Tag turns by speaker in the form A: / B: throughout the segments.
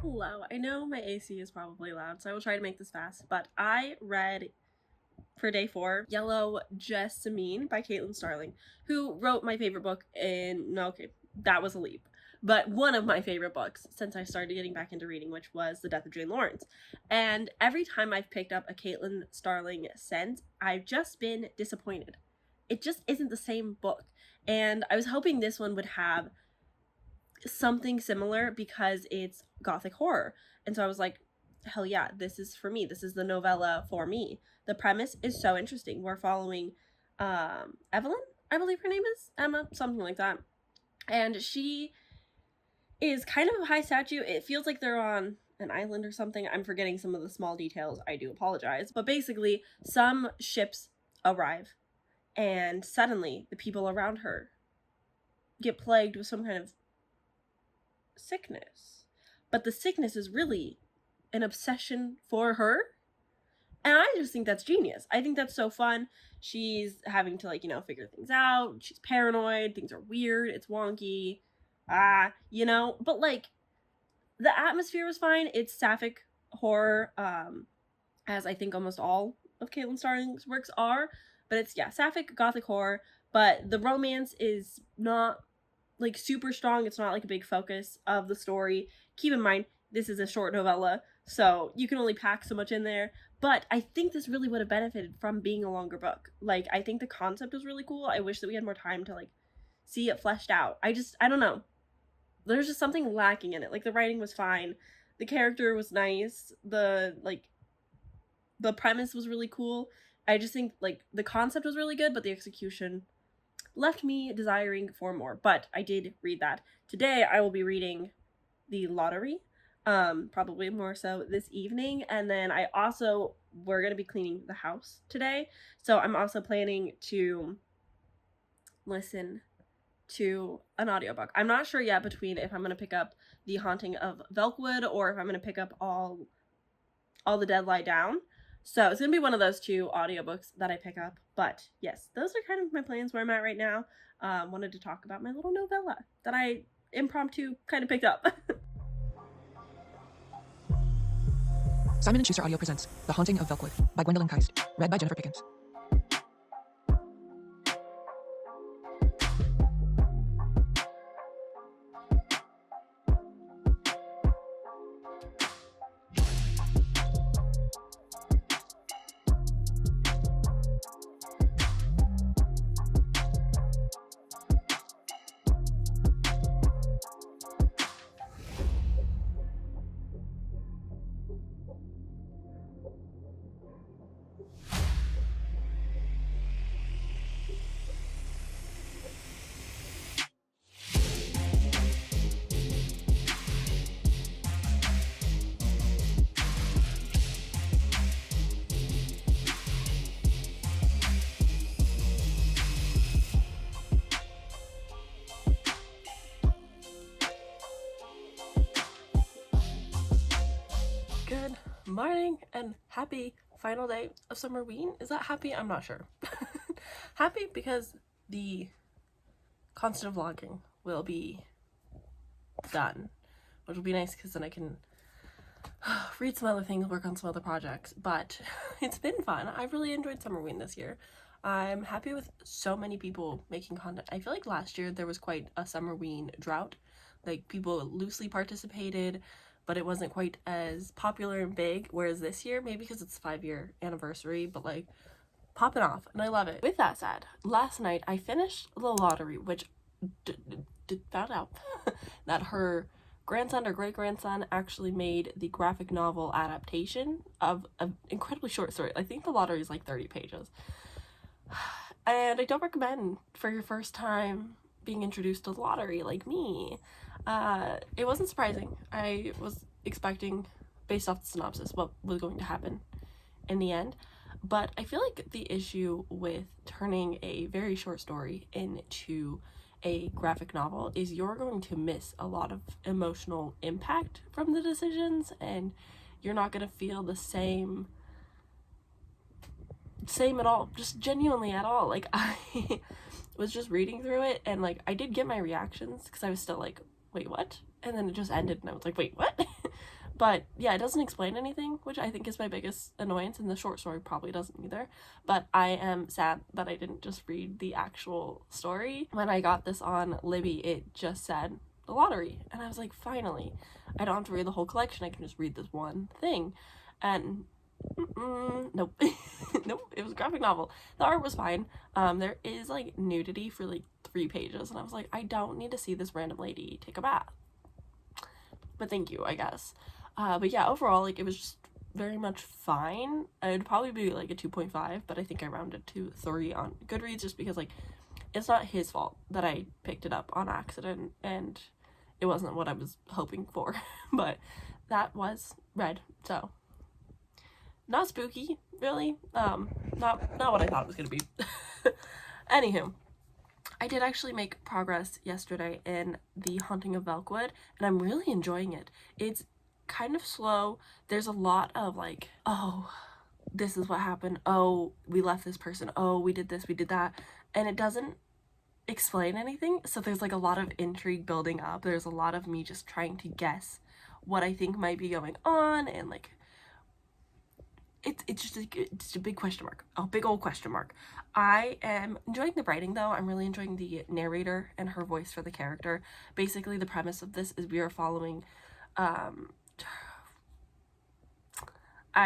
A: Hello. I know my AC is probably loud, so I will try to make this fast, but I read for day 4 Yellow Jessamine by Caitlin Starling, who wrote my favorite book that was a leap. But one of my favorite books since I started getting back into reading, which was The Death of Jane Lawrence. And every time I've picked up a Caitlin Starling since, I've just been disappointed. It just isn't the same book. And I was hoping this one would have something similar because it's gothic horror. And so I was like, hell yeah, this is for me. This is the novella for me. The premise is so interesting. We're following Evelyn, I believe her name is Emma, something like that. And she is kind of a high statue. It feels like they're on an island or something. I'm forgetting some of the small details. I do apologize. But basically, some ships arrive and suddenly the people around her get plagued with some kind of sickness. But the sickness is really an obsession for her. And I just think that's genius. I think that's so fun. She's having to, figure things out. She's paranoid. Things are weird. It's wonky. But, the atmosphere was fine. It's sapphic horror, as I think almost all of Caitlin Starling's works are. But it's, sapphic gothic horror. But the romance is not super strong. It's not a big focus of the story. Keep in mind, this is a short novella, so you can only pack so much in there. But I think this really would have benefited from being a longer book. I think the concept was really cool. I wish that we had more time to see it fleshed out. I don't know. There's just something lacking in it. The writing was fine. The character was nice. The premise was really cool. I just think the concept was really good, but the execution left me desiring for more. But I did read that. Today I will be reading The Lottery, probably more so this evening. And then we're going to be cleaning the house today, so I'm also planning to listen to an audiobook. I'm not sure yet between if I'm going to pick up The Haunting of Velkwood or if I'm going to pick up All the Dead Lie Down. So it's going to be one of those two audiobooks that I pick up. But yes, those are kind of my plans where I'm at right now. Wanted to talk about my little novella that I impromptu kind of picked up.
B: Simon & Schuster Audio presents The Haunting of Velkwood by Gwendolyn Keist, read by Jennifer Pickens.
A: Good morning and happy final day of summerween. Is that happy? I'm not sure. Happy because the constant vlogging will be done, which will be nice because then I can read some other things, work on some other projects. But it's been fun. I've really enjoyed summerween this year. I'm happy with so many people making content. I feel like last year there was quite a summerween drought. People loosely participated, but it wasn't quite as popular and big, whereas this year, maybe because it's 5-year anniversary, but popping off, and I love it. With that said, last night I finished The Lottery, which found out that her grandson or great-grandson actually made the graphic novel adaptation of an incredibly short story. I think The Lottery is 30 pages. And I don't recommend for your first time being introduced to The Lottery like me. It wasn't surprising. I was expecting, based off the synopsis, what was going to happen in the end. But I feel like the issue with turning a very short story into a graphic novel is you're going to miss a lot of emotional impact from the decisions, and you're not going to feel the same at all, just genuinely at all. I was just reading through it, and I did get my reactions because I was still wait, what? And then it just ended and I was wait, what? But yeah, it doesn't explain anything, which I think is my biggest annoyance, and the short story probably doesn't either. But I am sad that I didn't just read the actual story. When I got this on Libby, it just said the lottery, and I was like, finally, I don't have to read the whole collection, I can just read this one thing. And nope. Nope, it was a graphic novel. The art was fine. There is like nudity for like 3 pages, and I was like, I don't need to see this random lady take a bath, but thank you, I guess. But yeah, overall, like, it was just very much fine. It'd probably be like a 2.5, but I think I rounded to 3 on Goodreads, just because like it's not his fault that I picked it up on accident and it wasn't what I was hoping for. But that was Red, so not spooky, really. Not what I thought it was gonna be. Anywho, I did actually make progress yesterday in The Haunting of Velkwood, and I'm really enjoying it. It's kind of slow. There's a lot of like, oh, this is what happened. Oh, we left this person. Oh, we did this, we did that. And it doesn't explain anything. So there's like a lot of intrigue building up. There's a lot of me just trying to guess what I think might be going on, and like it's just a big question mark, a big old question mark. I am enjoying the writing though. I'm really enjoying the narrator and her voice for the character. Basically, the premise of this is we are following, I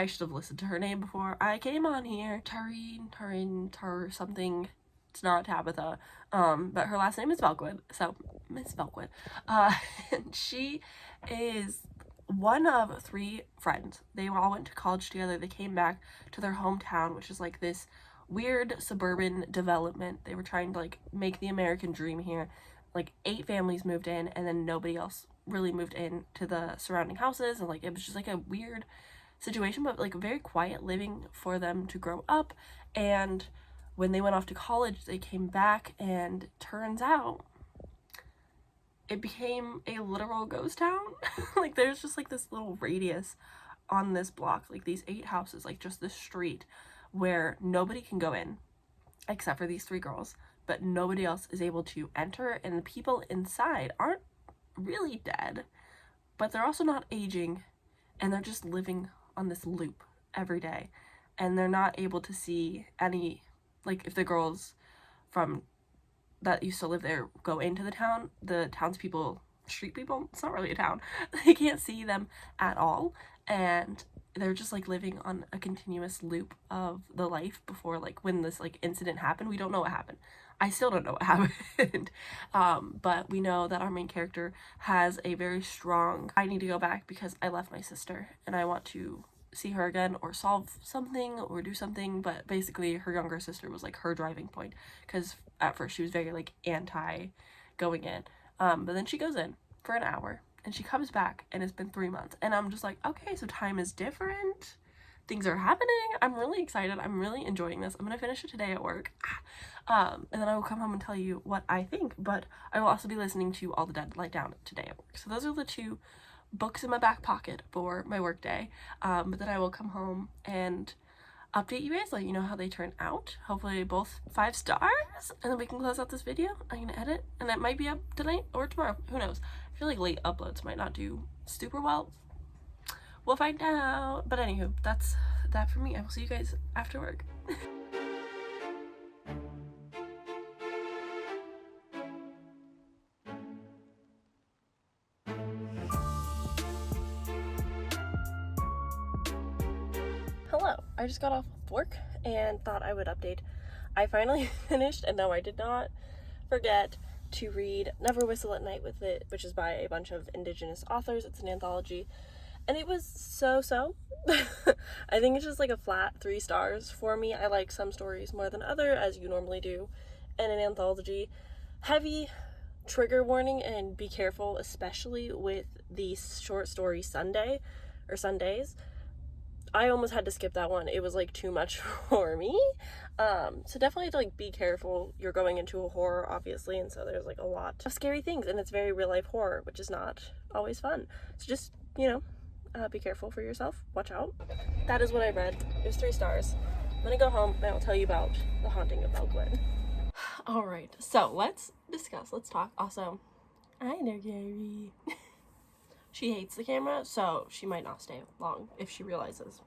A: should have listened to her name before I came on here. Tarin, something. It's not Tabitha, but her last name is Velkwood, so Miss Velkwood. And she is one of 3 friends. They all went to college together. They came back to their hometown, which is like this weird suburban development. They were trying to like make the American dream here. Like 8 families moved in, and then nobody else really moved in to the surrounding houses, and like it was just like a weird situation, but like very quiet living for them to grow up. And when they went off to college, they came back, and turns out it became a literal ghost town. Like there's just like this little radius on this block, like these 8 houses, like just this street where nobody can go in except for these 3 girls, but nobody else is able to enter, and the people inside aren't really dead, but they're also not aging, and they're just living on this loop every day, and they're not able to see any, like if the girls from that used to live there go into the town, the townspeople, street people, it's not really a town, they can't see them at all, and they're just like living on a continuous loop of the life before, like when this like incident happened. We don't know what happened. I still don't know what happened. But we know that our main character has a very strong, I need to go back because I left my sister and I want to see her again or solve something or do something. But basically her younger sister was like her driving point, because at first she was very like anti going in, but then she goes in for an hour and she comes back, and it's been 3 months, and I'm just like, okay, so time is different, things are happening. I'm really excited. I'm really enjoying this. I'm gonna finish it today at work, and then I will come home and tell you what I think. But I will also be listening to All the Dead Lie Down today at work. So those are the 2 books in my back pocket for my work day. But then I will come home and update you guys, let you know how they turn out. Hopefully both 5 stars, and then we can close out this video. I'm gonna edit, and it might be up tonight or tomorrow, who knows. I feel like late uploads might not do super well. We'll find out. But anywho, that's that for me. I will see you guys after work. Hello, I just got off work and thought I would update. I finally finished, and no, I did not forget to read Never Whistle at Night with It, which is by a bunch of Indigenous authors. It's an anthology, and it was so. I think it's just like a flat 3 stars for me. I like some stories more than other, as you normally do in an anthology. Heavy trigger warning, and be careful, especially with the short story Sunday or Sundays. I almost had to skip that one. It was like too much for me. So definitely have to like be careful. You're going into a horror, obviously, and so there's like a lot of scary things, and it's very real life horror, which is not always fun. So just, you know, be careful for yourself. Watch out. That is what I read. It was 3 stars. I'm gonna go home and I'll tell you about The Haunting of Velkwood. Alright, so let's discuss, let's talk. Also, I know Gary. She hates the camera, so she might not stay long if she realizes.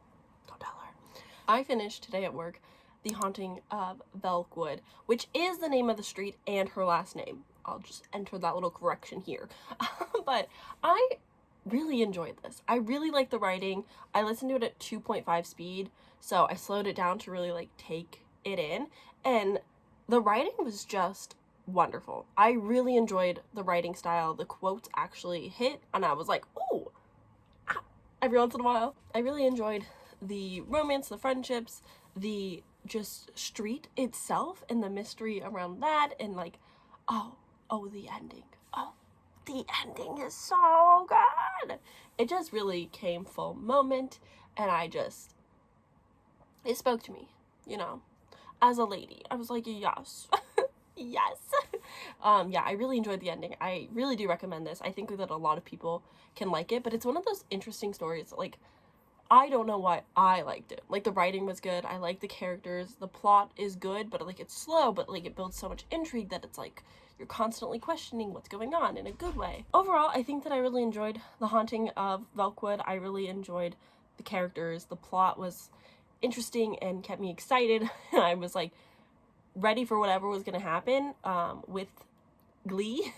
A: Don't tell her. I finished today at work The Haunting of Belkwood, which is the name of the street and her last name. I'll just enter that little correction here. But I really enjoyed this. I really like the writing. I listened to it at 2.5 speed, so I slowed it down to really like take it in, and the writing was just wonderful. I really enjoyed the writing style. The quotes actually hit, and I was like, ooh, ah, every once in a while. I really enjoyed the romance, the friendships, the just street itself and the mystery around that, and like, oh, the ending. Oh, the ending is so good. It just really came full moment, and it spoke to me, you know, as a lady. I was like, yes. Yes. Yeah, I really enjoyed the ending. I really do recommend this. I think that a lot of people can like it, but it's one of those interesting stories. Like, I don't know why I liked it. Like, the writing was good. I like the characters. The plot is good, but like it's slow, but like it builds so much intrigue that it's like you're constantly questioning what's going on in a good way. Overall, I think that I really enjoyed The Haunting of Belkwood. I really enjoyed the characters. The plot was interesting and kept me excited. I was like ready for whatever was going to happen with glee.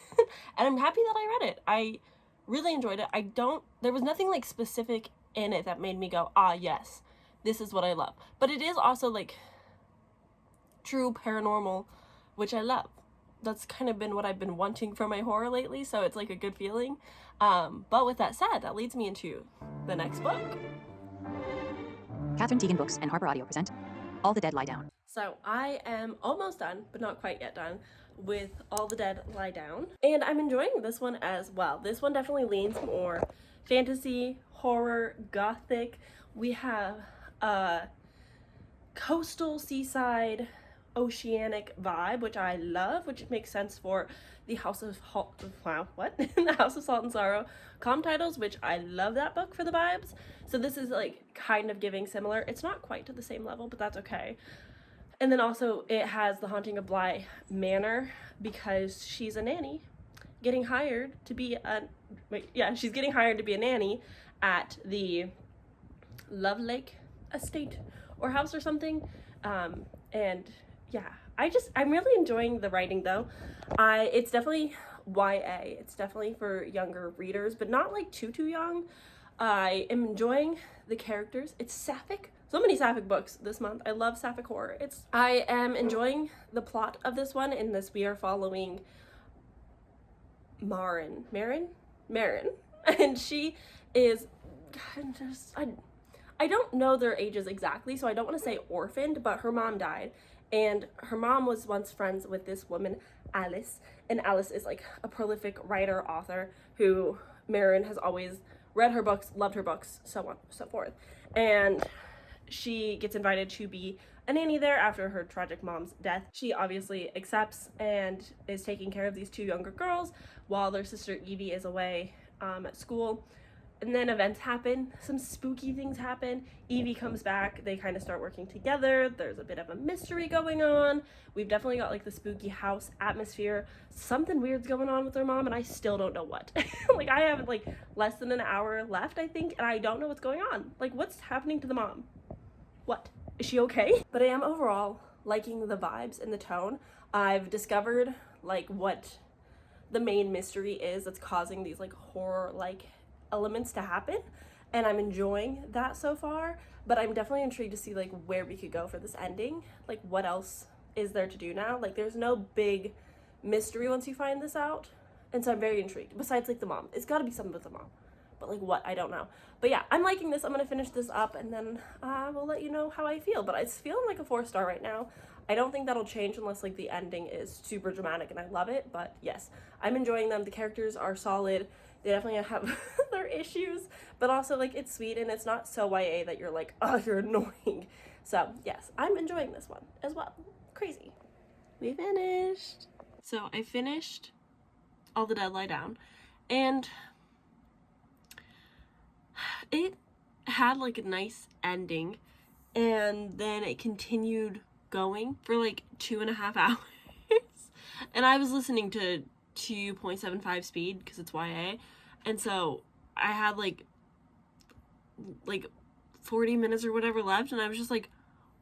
A: And I'm happy that I read it. I really enjoyed it. There was nothing like specific in it that made me go, ah, yes, this is what I love. But it is also like true paranormal, which I love. That's kind of been what I've been wanting from my horror lately, so it's like a good feeling. But with that said, that leads me into the next book.
C: Catherine Teagan Books and Harper Audio present All the Dead Lie Down.
A: So I am almost done, but not quite yet done, with All the Dead Lie Down. And I'm enjoying this one as well. This one definitely leans more fantasy, horror, gothic. We have a coastal, seaside, oceanic vibe, which I love, which makes sense for the House of the House of Salt and Sorrow calm titles, which I love that book for the vibes. So this is like kind of giving similar. It's not quite to the same level, but that's okay. And then also it has The Haunting of Bly Manor, because she's a nanny getting hired to be she's getting hired to be a nanny at the Love Lake estate or house or something. And yeah, I'm really enjoying the writing though. It's definitely YA. It's definitely for younger readers, but not like too young. I am enjoying the characters. It's sapphic. So many sapphic books this month. I love sapphic horror. I am enjoying the plot of this one. In this, we are following Marin, and she is I don't know their ages exactly, so I don't want to say orphaned, but her mom died, and her mom was once friends with this woman, Alice, and Alice is like a prolific writer, author, who Marin has always read her books, loved her books, so on, so forth. And she gets invited to be a nanny there after her tragic mom's death. She obviously accepts and is taking care of these two younger girls while their sister Evie is away at school. And then events happen, some spooky things happen. Evie comes back, they kind of start working together. There's a bit of a mystery going on. We've definitely got like the spooky house atmosphere. Something weird's going on with her mom, and I still don't know what. Like, I have like less than an hour left, I think, and I don't know what's going on. Like, what's happening to the mom? What? Is she okay? But I am overall liking the vibes and the tone. I've discovered like what the main mystery is that's causing these like horror like elements to happen, and I'm enjoying that so far. But I'm definitely intrigued to see like where we could go for this ending. Like, what else is there to do now? Like, there's no big mystery once you find this out, and so I'm very intrigued. Besides like the mom, it's got to be something with the mom, but like what, I don't know. But yeah, I'm liking this. I'm gonna finish this up, and then I will let you know how I feel. But it's feeling like a 4-star right now. I don't think that'll change unless like the ending is super dramatic and I love it. But yes, I'm enjoying them. The characters are solid. They definitely have their issues, but also like it's sweet, and it's not so YA that you're like, oh, you're annoying. So yes, I'm enjoying this one as well. Crazy. We finished. So I finished All the Dead Lie Down, and it had like a nice ending, and then it continued going for like 2.5 hours. And I was listening to 2.75 speed because it's YA, and so I had like 40 minutes or whatever left, and I was just like,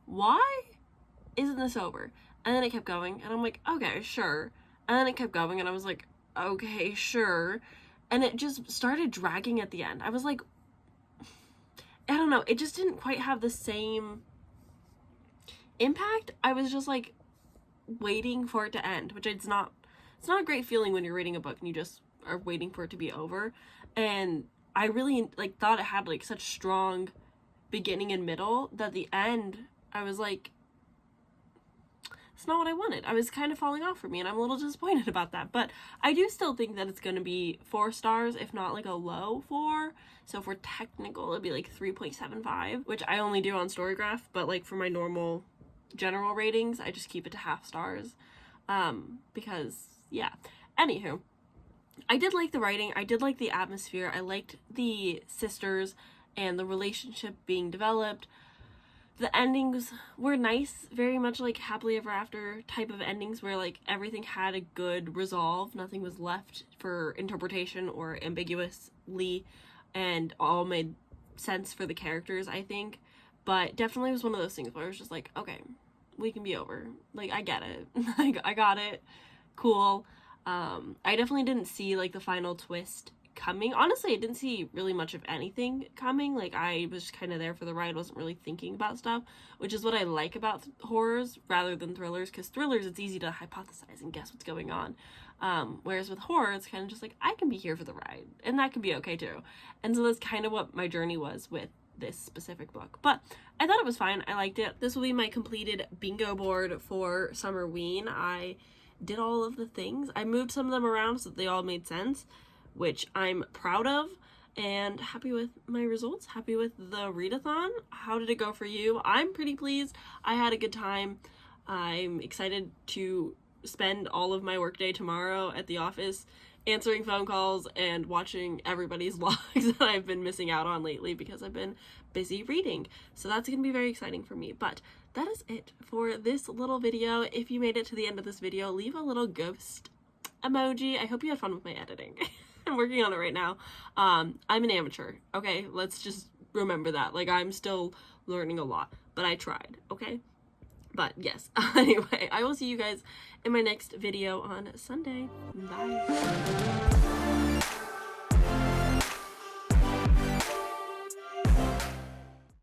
A: why isn't this over? And then it kept going, and I'm like, okay, sure. And then it kept going, and I was like, okay, sure. And it just started dragging at the end. I was like, I don't know, it just didn't quite have the same impact. I was just like waiting for it to end, which it's not a great feeling when you're reading a book and you just are waiting for it to be over. And I really like thought it had like such strong beginning and middle that the end, I was like, it's not what I wanted. I was kind of falling off for me, and I'm a little disappointed about that. But I do still think that it's going to be 4 stars, if not like a low 4. So if we're technical, it'd be like 3.75, which I only do on Storygraph. But like for my normal general ratings, I just keep it to half stars. Because yeah. Anywho, I did like the writing. I did like the atmosphere. I liked the sisters and the relationship being developed. The endings were nice, very much like happily ever after type of endings where like everything had a good resolve, nothing was left for interpretation or ambiguously, and all made sense for the characters, I think. But definitely was one of those things where I was just like, okay, we can be over. Like, I get it. Like, I got it. Cool. I definitely didn't see like the final twist coming. Honestly, I didn't see really much of anything coming. Like, I was kind of there for the ride, wasn't really thinking about stuff, which is what I like about horrors rather than thrillers, because thrillers, it's easy to hypothesize and guess what's going on. Whereas with horror, it's kind of just like, I can be here for the ride, and that can be okay too. And so that's kind of what my journey was with this specific book. But I thought it was fine. I liked it. This will be my completed bingo board for Summerween. I did all of the things. I moved some of them around so that they all made sense, which I'm proud of and happy with my results, happy with the readathon. How did it go for you? I'm pretty pleased. I had a good time. I'm excited to spend all of my workday tomorrow at the office answering phone calls and watching everybody's vlogs that I've been missing out on lately because I've been busy reading. So that's going to be very exciting for me. But that is it for this little video. If you made it to the end of this video, leave a little ghost emoji. I hope you had fun with my editing. I'm working on it right now. I'm an amateur, okay? Let's just remember that. Like, I'm still learning a lot, but I tried, okay? But yes, anyway, I will see you guys in my next video on Sunday. Bye.